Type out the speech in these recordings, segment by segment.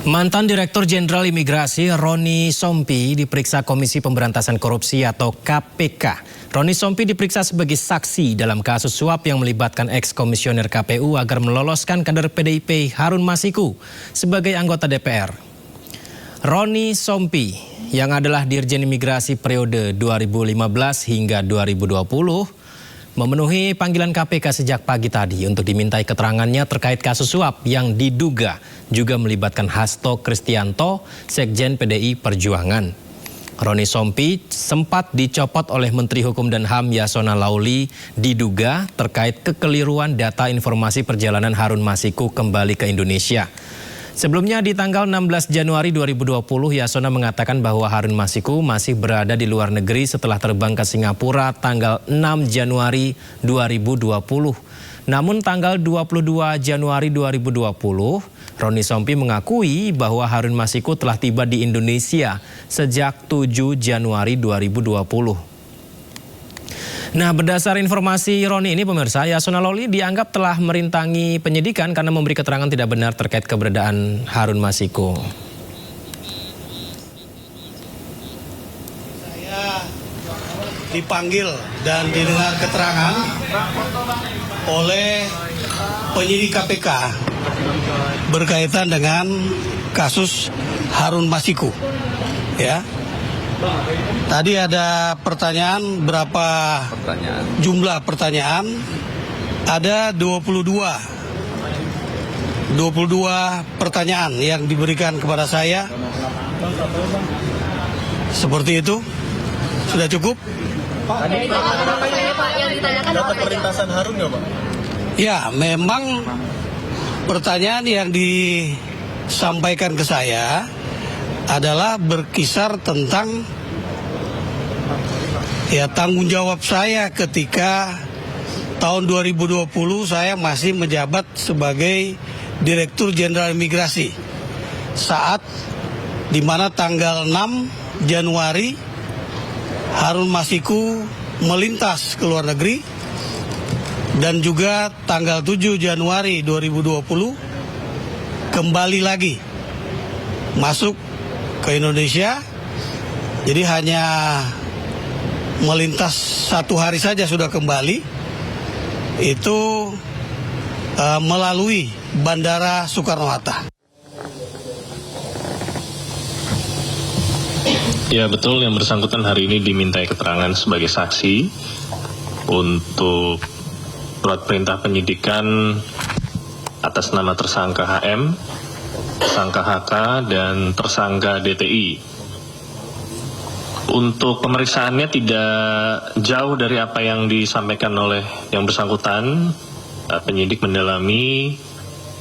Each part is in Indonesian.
Mantan Direktur Jenderal Imigrasi Roni Sompi diperiksa Komisi Pemberantasan Korupsi atau KPK. Roni Sompi diperiksa sebagai saksi dalam kasus suap yang melibatkan eks-komisioner KPU agar meloloskan kader PDIP Harun Masiku sebagai anggota DPR. Roni Sompi yang adalah Dirjen Imigrasi periode 2015 hingga 2020 memenuhi panggilan KPK sejak pagi tadi untuk dimintai keterangannya terkait kasus suap yang diduga juga melibatkan Hasto Kristianto, Sekjen PDI Perjuangan. Roni Sompi sempat dicopot oleh Menteri Hukum dan HAM Yasona Lauli diduga terkait kekeliruan data informasi perjalanan Harun Masiku kembali ke Indonesia. Sebelumnya di tanggal 16 Januari 2020, Yasona mengatakan bahwa Harun Masiku masih berada di luar negeri setelah terbang ke Singapura tanggal 6 Januari 2020. Namun tanggal 22 Januari 2020, Roni Sompi mengakui bahwa Harun Masiku telah tiba di Indonesia sejak 7 Januari 2020. Nah, berdasar informasi Roni ini, pemirsa, Yasona Lauli dianggap telah merintangi penyidikan karena memberi keterangan tidak benar terkait keberadaan Harun Masiku. Saya dipanggil dan didengar keterangan oleh penyidik KPK berkaitan dengan kasus Harun Masiku. Ya. Tadi ada pertanyaan, berapa jumlah pertanyaan? Ada 22 pertanyaan yang diberikan kepada saya. Seperti itu. Sudah cukup? Dapat perlintasan Harun nggak, Pak? Ya, memang pertanyaan yang disampaikan ke saya adalah berkisar tentang tanggung jawab saya ketika tahun 2020 saya masih menjabat sebagai Direktur Jenderal Imigrasi saat di mana tanggal 6 Januari Harun Masiku melintas ke luar negeri dan juga tanggal 7 Januari 2020 kembali lagi masuk ke Indonesia. Jadi hanya melintas 1 hari saja sudah kembali. Itu melalui Bandara Soekarno-Hatta. Ya, betul, yang bersangkutan hari ini dimintai keterangan sebagai saksi untuk surat perintah penyidikan atas nama tersangka HM, tersangka HK, dan tersangka DTI. Untuk pemeriksaannya tidak jauh dari apa yang disampaikan oleh yang bersangkutan. Penyidik mendalami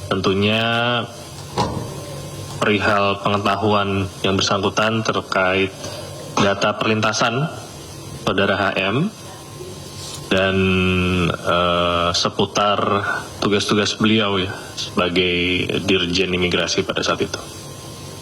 tentunya perihal pengetahuan yang bersangkutan terkait data perlintasan saudara HM dan seputar tugas-tugas beliau ya sebagai Dirjen Imigrasi pada saat itu.